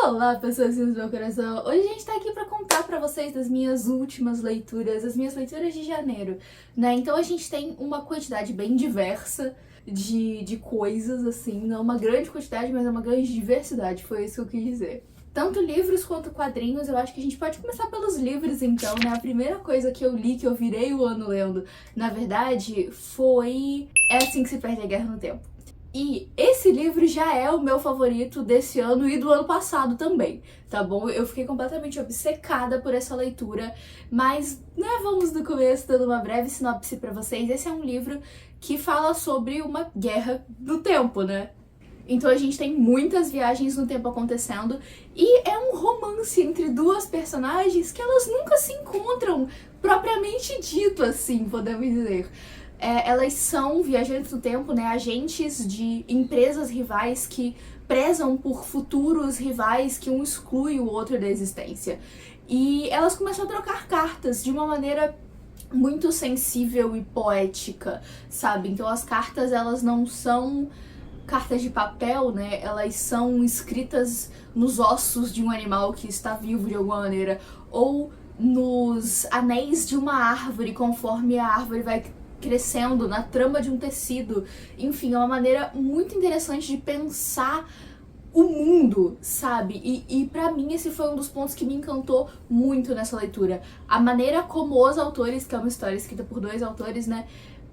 Olá, pessoas do meu coração! Hoje a gente tá aqui pra contar pra vocês das minhas últimas leituras, as minhas leituras de janeiro, né? Então a gente tem uma quantidade bem diversa de coisas, assim, não uma grande quantidade, mas é uma grande diversidade, foi isso que eu quis dizer. Tanto livros quanto quadrinhos, eu acho que a gente pode começar pelos livros então, né? A primeira coisa que eu li, que eu virei o ano lendo, na verdade, foi É Assim que se Perde a Guerra no Tempo. E esse livro já é o meu favorito desse ano e do ano passado também, tá bom? Eu fiquei completamente obcecada por essa leitura, mas, né, vamos do começo dando uma breve sinopse pra vocês. Esse é um livro que fala sobre uma guerra no tempo, né? Então a gente tem muitas viagens no tempo acontecendo e é um romance entre duas personagens que elas nunca se encontram, propriamente dito assim, podemos dizer. Elas são viajantes no tempo, né, agentes de empresas rivais que prezam por futuros rivais que um exclui o outro da existência. E elas começam a trocar cartas de uma maneira muito sensível e poética, sabe? Então as cartas, elas não são cartas de papel, né? Elas são escritas nos ossos de um animal que está vivo de alguma maneira, ou nos anéis de uma árvore, conforme a árvore vai crescendo, na trama de um tecido. Enfim, é uma maneira muito interessante de pensar o mundo, sabe? E pra mim esse foi um dos pontos que me encantou muito nessa leitura. A maneira como os autores, que é uma história escrita por dois autores, né,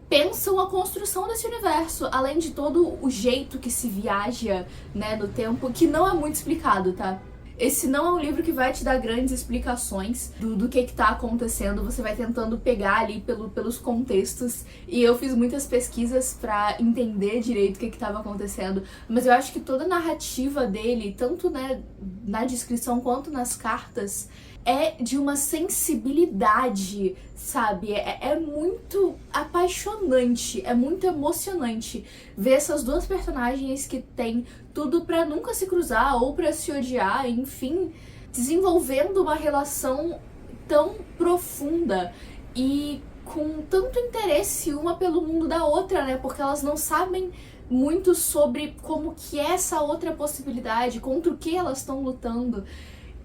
pensam a construção desse universo, além de todo o jeito que se viaja, né, no tempo, que não é muito explicado, tá? Esse não é um livro que vai te dar grandes explicações do que tá acontecendo, você vai tentando pegar ali pelos contextos, e eu fiz muitas pesquisas pra entender direito o que tava acontecendo, mas eu acho que toda a narrativa dele, tanto, né, na descrição quanto nas cartas, é de uma sensibilidade, sabe? É muito apaixonante, é muito emocionante ver essas duas personagens que têm tudo pra nunca se cruzar ou pra se odiar, enfim, desenvolvendo uma relação tão profunda e com tanto interesse uma pelo mundo da outra, né? Porque elas não sabem muito sobre como que é essa outra possibilidade, contra o que elas estão lutando.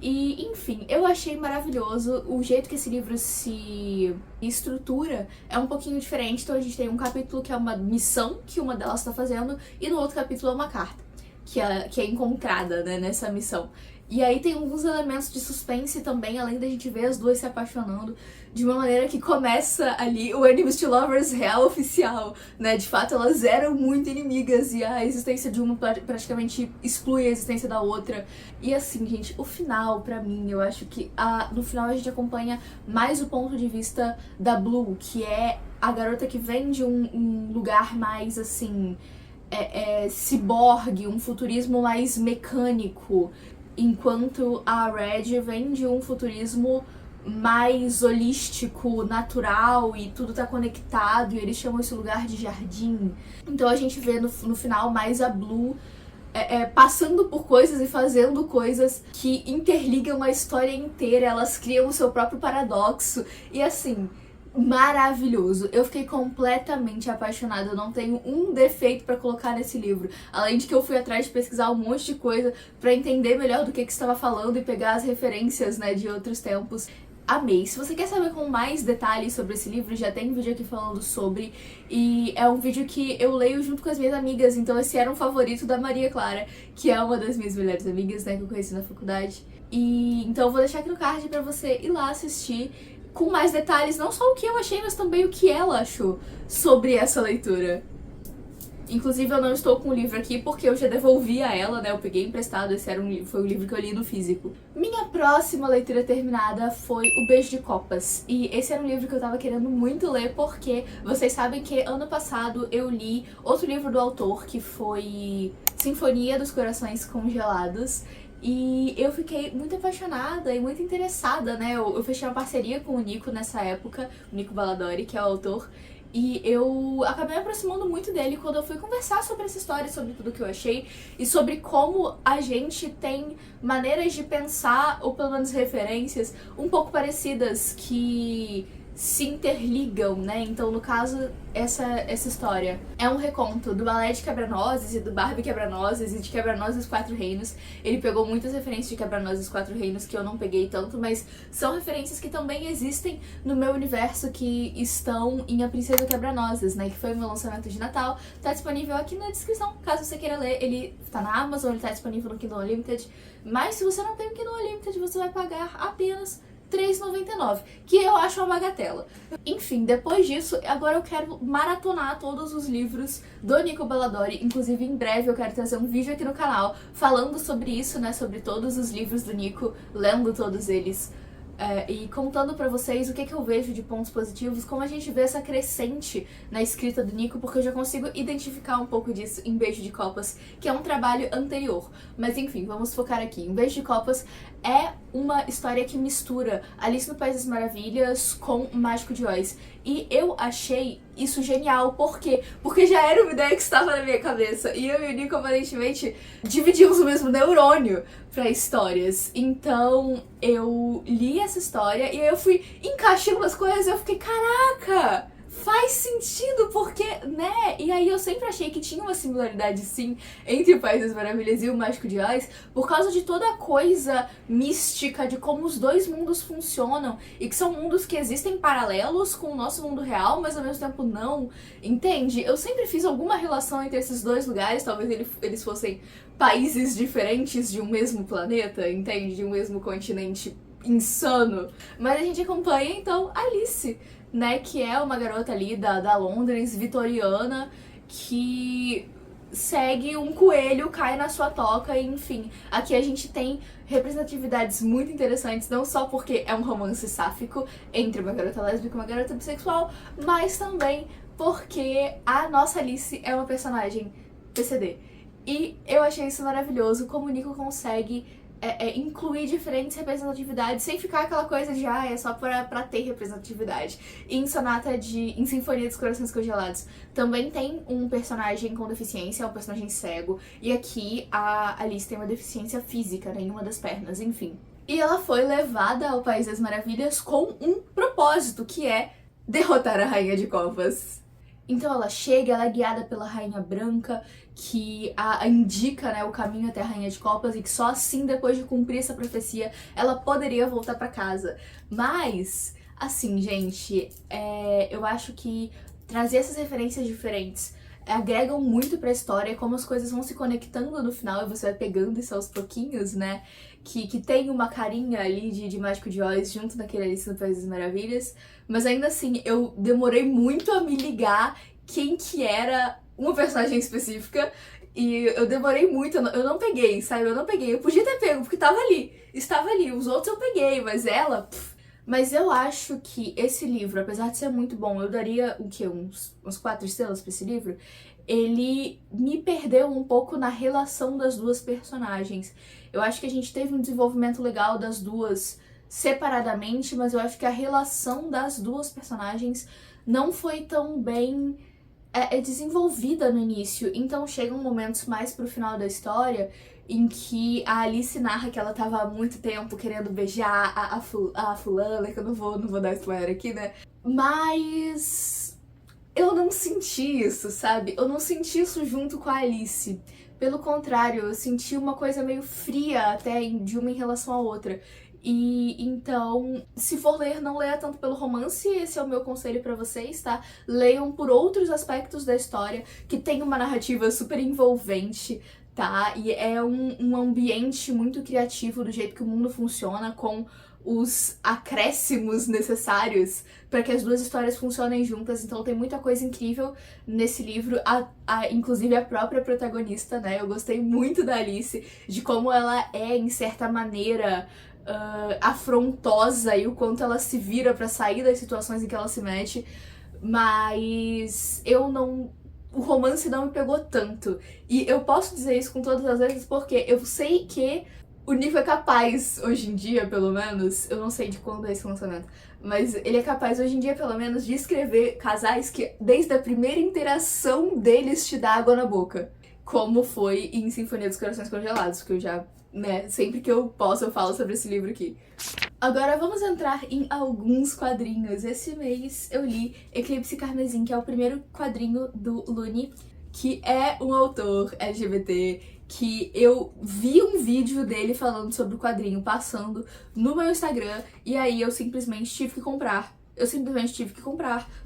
E, enfim, eu achei maravilhoso. O jeito que esse livro se estrutura é um pouquinho diferente. Então a gente tem um capítulo que é uma missão que uma delas está fazendo, e no outro capítulo é uma carta que é encontrada, né, nessa missão. E aí tem alguns elementos de suspense também, além da gente ver as duas se apaixonando de uma maneira que começa ali o Enemies to Lovers real oficial, né? De fato, elas eram muito inimigas e a existência de uma praticamente exclui a existência da outra. E assim, gente, o final, pra mim, eu acho que no final a gente acompanha mais o ponto de vista da Blue, que é a garota que vem de um lugar mais, assim, ciborgue, um futurismo mais mecânico, enquanto a Red vem de um futurismo mais holístico, natural, e tudo tá conectado, e eles chamam esse lugar de jardim. Então a gente vê no final mais a Blue passando por coisas e fazendo coisas que interligam a história inteira, elas criam o seu próprio paradoxo, e assim, maravilhoso. Eu fiquei completamente apaixonada, eu não tenho um defeito pra colocar nesse livro, além de que eu fui atrás de pesquisar um monte de coisa pra entender melhor do que estava falando e pegar as referências, né, de outros tempos. Amei. Se você quer saber com mais detalhes sobre esse livro, já tem um vídeo aqui falando sobre, e é um vídeo que eu leio junto com as minhas amigas, então esse era um favorito da Maria Clara, que é uma das minhas melhores amigas, né, que eu conheci na faculdade. E então eu vou deixar aqui no card pra você ir lá assistir com mais detalhes, não só o que eu achei, mas também o que ela achou sobre essa leitura. Inclusive eu não estou com o livro aqui porque eu já devolvi a ela, né, eu peguei emprestado, esse foi o livro que eu li no físico. Minha próxima leitura terminada foi O Beijo de Copas, e esse era um livro que eu tava querendo muito ler porque vocês sabem que ano passado eu li outro livro do autor, que foi Sinfonia dos Corações Congelados, e eu fiquei muito apaixonada e muito interessada, né, eu fechei uma parceria com o Nico nessa época, o Nico Balladori, que é o autor, e eu acabei me aproximando muito dele quando eu fui conversar sobre essa história, sobre tudo que eu achei, e sobre como a gente tem maneiras de pensar, ou pelo menos referências, um pouco parecidas, que se interligam, né? Então, no caso, essa história é um reconto do Balé de Quebra-Nozes e do Barbie Quebra-Nozes e de Quebra-Nozes Quatro Reinos. Ele pegou muitas referências de Quebra-Nozes Quatro Reinos que eu não peguei tanto, mas são referências que também existem no meu universo, que estão em A Princesa Quebra-Nozes, né? Que foi o meu lançamento de Natal. Tá disponível aqui na descrição, caso você queira ler. Ele tá na Amazon, ele tá disponível no Kindle Unlimited. Mas se você não tem o Kindle Unlimited, você vai pagar apenas R$3,99, que eu acho uma bagatela. Enfim, depois disso, agora eu quero maratonar todos os livros do Nico Belladori. Inclusive, em breve eu quero trazer um vídeo aqui no canal falando sobre isso, né? Sobre todos os livros do Nico, lendo todos eles. E contando pra vocês o que eu vejo de pontos positivos, como a gente vê essa crescente na escrita do Nico, porque eu já consigo identificar um pouco disso em Beijo de Copas, que é um trabalho anterior. Mas enfim, vamos focar aqui. Em Beijo de Copas é uma história que mistura Alice no País das Maravilhas com o Mágico de Oz. E eu achei isso genial. Por quê? Porque já era uma ideia que estava na minha cabeça. E eu e o Nico, aparentemente, dividimos o mesmo neurônio para histórias. Então, eu li essa história e aí eu fui encaixando as coisas e eu fiquei, caraca! Faz sentido, porque, né? E aí eu sempre achei que tinha uma similaridade, sim, entre o País das Maravilhas e o Mágico de Oz, por causa de toda a coisa mística de como os dois mundos funcionam, e que são mundos que existem paralelos com o nosso mundo real, mas ao mesmo tempo não, entende? Eu sempre fiz alguma relação entre esses dois lugares, talvez eles fossem países diferentes de um mesmo planeta, entende? De um mesmo continente insano. Mas a gente acompanha, então, Alice, né, que é uma garota ali da Londres vitoriana que segue um coelho, cai na sua toca, e enfim. Aqui a gente tem representatividades muito interessantes, não só porque é um romance sáfico entre uma garota lésbica e uma garota bissexual, mas também porque a nossa Alice é uma personagem PCD. E eu achei isso maravilhoso, como o Nico consegue incluir diferentes representatividades sem ficar aquela coisa de é só pra ter representatividade. E em Sinfonia dos Corações Congelados também tem um personagem com deficiência, um personagem cego, e aqui a Alice tem uma deficiência física, né, em uma das pernas, enfim. E ela foi levada ao País das Maravilhas com um propósito, que é derrotar a Rainha de Copas. Então ela chega, ela é guiada pela Rainha Branca, que a indica, né, o caminho até a Rainha de Copas, e que só assim, depois de cumprir essa profecia, ela poderia voltar pra casa. Mas, assim, gente, eu acho que trazer essas referências diferentes agregam muito pra história, como as coisas vão se conectando no final e você vai pegando isso aos pouquinhos, né? Que tem uma carinha ali de Mágico de Oz junto naquele Alice no País das Maravilhas, mas ainda assim, eu demorei muito a me ligar quem que era uma personagem específica, e eu demorei muito, eu não peguei, sabe? Eu não peguei, eu podia ter pego, porque estava ali, os outros eu peguei, mas ela... Mas eu acho que esse livro, apesar de ser muito bom, eu daria o quê? Uns 4 estrelas pra esse livro? Ele me perdeu um pouco na relação das duas personagens. Eu acho que a gente teve um desenvolvimento legal das duas separadamente, mas eu acho que a relação das duas personagens não foi tão bem desenvolvida no início. Então chegam momentos mais pro final da história em que a Alice narra que ela tava há muito tempo querendo beijar a fulana, que eu não vou dar spoiler aqui, né? Mas eu não senti isso, sabe? Eu não senti isso junto com a Alice. Pelo contrário, eu senti uma coisa meio fria até de uma em relação à outra. E então, se for ler, não leia tanto pelo romance, esse é o meu conselho pra vocês, tá? Leiam por outros aspectos da história, que tem uma narrativa super envolvente, tá? E é um ambiente muito criativo do jeito que o mundo funciona, com os acréscimos necessários para que as duas histórias funcionem juntas. Então tem muita coisa incrível nesse livro, inclusive a própria protagonista, né? Eu gostei muito da Alice, de como ela é, em certa maneira, afrontosa, e o quanto ela se vira pra sair das situações em que ela se mete, mas o romance não me pegou tanto. E eu posso dizer isso com todas as vezes porque eu sei que o Nico é capaz, hoje em dia, pelo menos, eu não sei de quando é esse lançamento, mas ele é capaz, hoje em dia, pelo menos, de escrever casais que, desde a primeira interação deles, te dá água na boca. Como foi em Sinfonia dos Corações Congelados, que eu já, né, sempre que eu posso eu falo sobre esse livro aqui. Agora vamos entrar em alguns quadrinhos. Esse mês eu li Eclipse Carmesim, que é o primeiro quadrinho do Luni, que é um autor LGBT, que eu vi um vídeo dele falando sobre o quadrinho passando no meu Instagram, e aí eu simplesmente tive que comprar.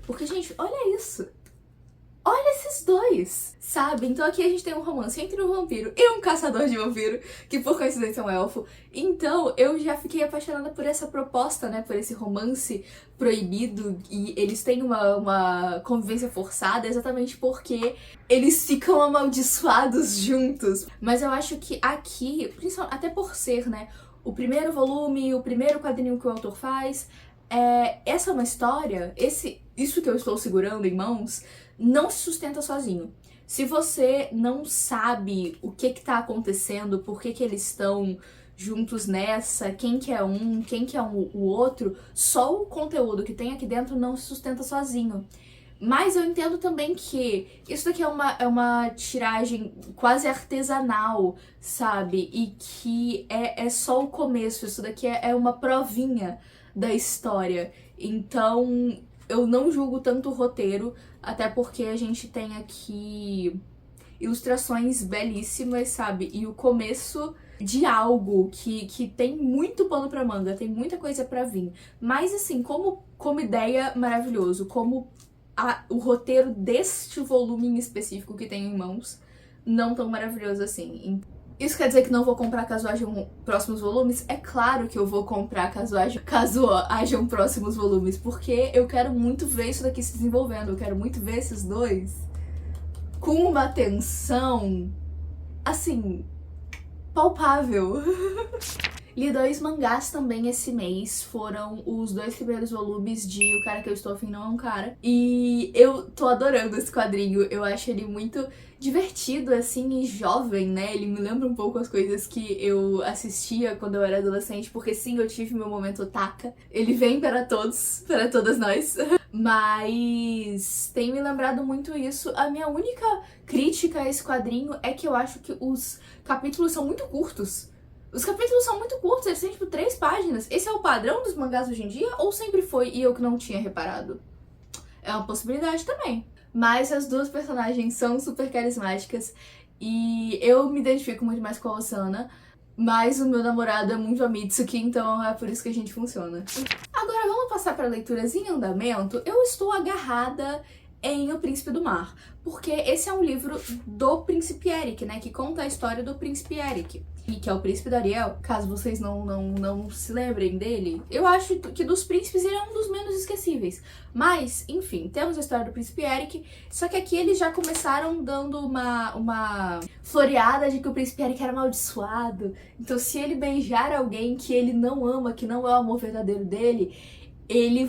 Porque, gente, olha isso. Olha esses dois, sabe? Então aqui a gente tem um romance entre um vampiro e um caçador de vampiro, que por coincidência é um elfo. Então eu já fiquei apaixonada por essa proposta, né? Por esse romance proibido, e eles têm uma convivência forçada exatamente porque eles ficam amaldiçoados juntos. Mas eu acho que aqui, até por ser, né, o primeiro volume, o primeiro quadrinho que o autor faz, essa é uma história, isso que eu estou segurando em mãos não se sustenta sozinho. Se você não sabe o que tá acontecendo, por que eles estão juntos nessa, quem que é um, quem que é o outro, só o conteúdo que tem aqui dentro não se sustenta sozinho. Mas eu entendo também que isso daqui é uma tiragem quase artesanal, sabe? E que é só o começo, isso daqui é uma provinha da história. Então eu não julgo tanto o roteiro, até porque a gente tem aqui ilustrações belíssimas, sabe? E o começo de algo que tem muito pano pra manga, tem muita coisa pra vir. Mas assim, como ideia, maravilhoso. Como o roteiro deste volume em específico que tenho em mãos, não tão maravilhoso assim. Isso quer dizer que não vou comprar caso hajam próximos volumes? É claro que eu vou comprar caso hajam próximos volumes, porque eu quero muito ver isso daqui se desenvolvendo, eu quero muito ver esses dois com uma tensão, assim, palpável. Li 2 mangás também esse mês, foram os 2 primeiros volumes de O Cara Que Eu Estou Afim Não É Um Cara. E eu tô adorando esse quadrinho, eu acho ele muito divertido, assim, e jovem, né? Ele me lembra um pouco as coisas que eu assistia quando eu era adolescente, porque sim, eu tive meu momento otaka. Ele vem para todos, para todas nós. Mas tem me lembrado muito isso. A minha única crítica a esse quadrinho é que eu acho que os capítulos são muito curtos. Os capítulos são muito curtos, eles têm tipo 3 páginas. Esse é o padrão dos mangás hoje em dia ou sempre foi e eu que não tinha reparado? É uma possibilidade também. Mas as duas personagens são super carismáticas e eu me identifico muito mais com a Osana, mas o meu namorado é muito a Mitsuki, então é por isso que a gente funciona. Agora vamos passar para leituras em andamento. Eu estou agarrada em O Príncipe do Mar, porque esse é um livro do Príncipe Eric, né, que conta a história do Príncipe Eric, e que é o Príncipe do Ariel, caso vocês não se lembrem dele. Eu acho que dos príncipes ele é um dos menos esquecíveis, mas, enfim, temos a história do Príncipe Eric, só que aqui eles já começaram dando uma floreada de que o Príncipe Eric era amaldiçoado, então se ele beijar alguém que ele não ama, que não é o amor verdadeiro dele, ele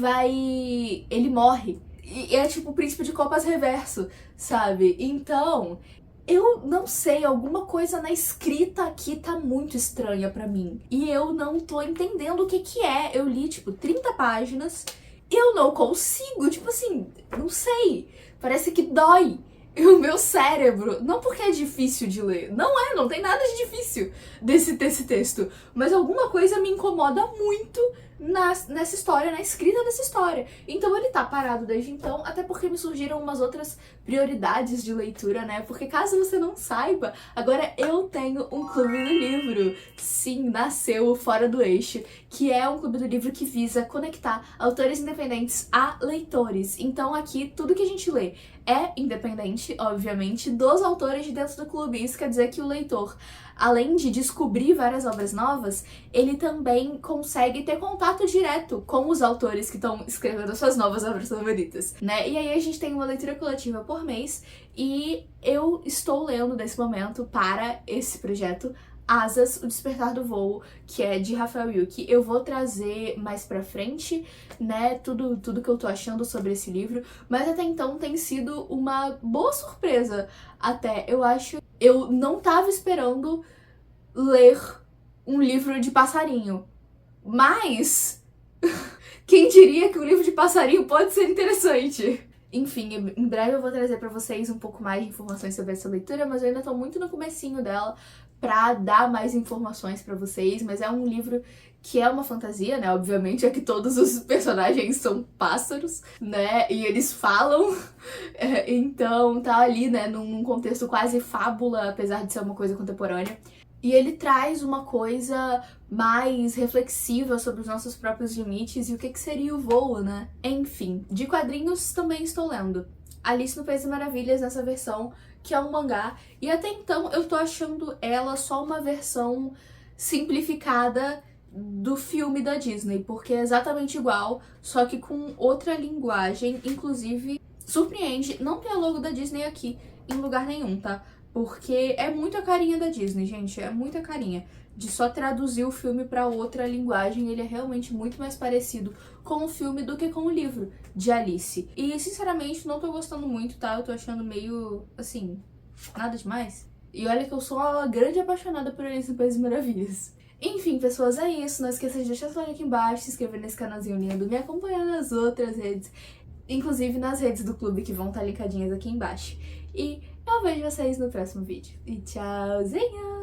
morre. E é tipo o Príncipe de Copas reverso, sabe? Então, eu não sei, alguma coisa na escrita aqui tá muito estranha pra mim. E eu não tô entendendo o que é. Eu li, tipo, 30 páginas e eu não consigo, tipo assim, não sei. Parece que dói o meu cérebro. Não porque é difícil de ler. Não tem nada de difícil desse texto. Mas alguma coisa me incomoda muito nessa história, na escrita dessa história. Então ele tá parado desde então, até porque me surgiram umas outras prioridades de leitura, né? Porque caso você não saiba, agora eu tenho um clube do livro. Sim, nasceu Fora do Eixo, que é um clube do livro que visa conectar autores independentes a leitores. Então aqui tudo que a gente lê é independente, obviamente, dos autores de dentro do clube. Isso quer dizer que o leitor, além de descobrir várias obras novas, ele também consegue ter contato direto com os autores que estão escrevendo suas novas obras favoritas, né? E aí a gente tem uma leitura coletiva por mês e eu estou lendo nesse momento para esse projeto Asas, o Despertar do Voo, que é de Rafael Yuki. Eu vou trazer mais pra frente, né, tudo que eu tô achando sobre esse livro, mas até então tem sido uma boa surpresa até. Eu não tava esperando ler um livro de passarinho, mas quem diria que um livro de passarinho pode ser interessante? Enfim, em breve eu vou trazer pra vocês um pouco mais de informações sobre essa leitura, mas eu ainda tô muito no comecinho dela, pra dar mais informações pra vocês, mas é um livro que é uma fantasia, né? Obviamente, é que todos os personagens são pássaros, né? E eles falam, então tá ali, né, num contexto quase fábula, apesar de ser uma coisa contemporânea. E ele traz uma coisa mais reflexiva sobre os nossos próprios limites e o que seria o voo, né? Enfim, de quadrinhos também estou lendo Alice no País das Maravilhas nessa versão, que é um mangá, e até então eu tô achando ela só uma versão simplificada do filme da Disney, porque é exatamente igual, só que com outra linguagem, inclusive surpreende não ter logo da Disney aqui em lugar nenhum, tá? Porque é muito a carinha da Disney, gente, é muita carinha. De só traduzir o filme pra outra linguagem, ele é realmente muito mais parecido com o filme do que com o livro de Alice. E, sinceramente, não tô gostando muito, tá? Eu tô achando meio, assim, nada demais. E olha que eu sou uma grande apaixonada por Alice no País das Maravilhas. Enfim, pessoas, é isso. Não esqueça de deixar seu like aqui embaixo, se inscrever nesse canalzinho lindo, me acompanhar nas outras redes, inclusive nas redes do clube que vão estar linkadinhas aqui embaixo. E eu vejo vocês no próximo vídeo. E tchauzinho!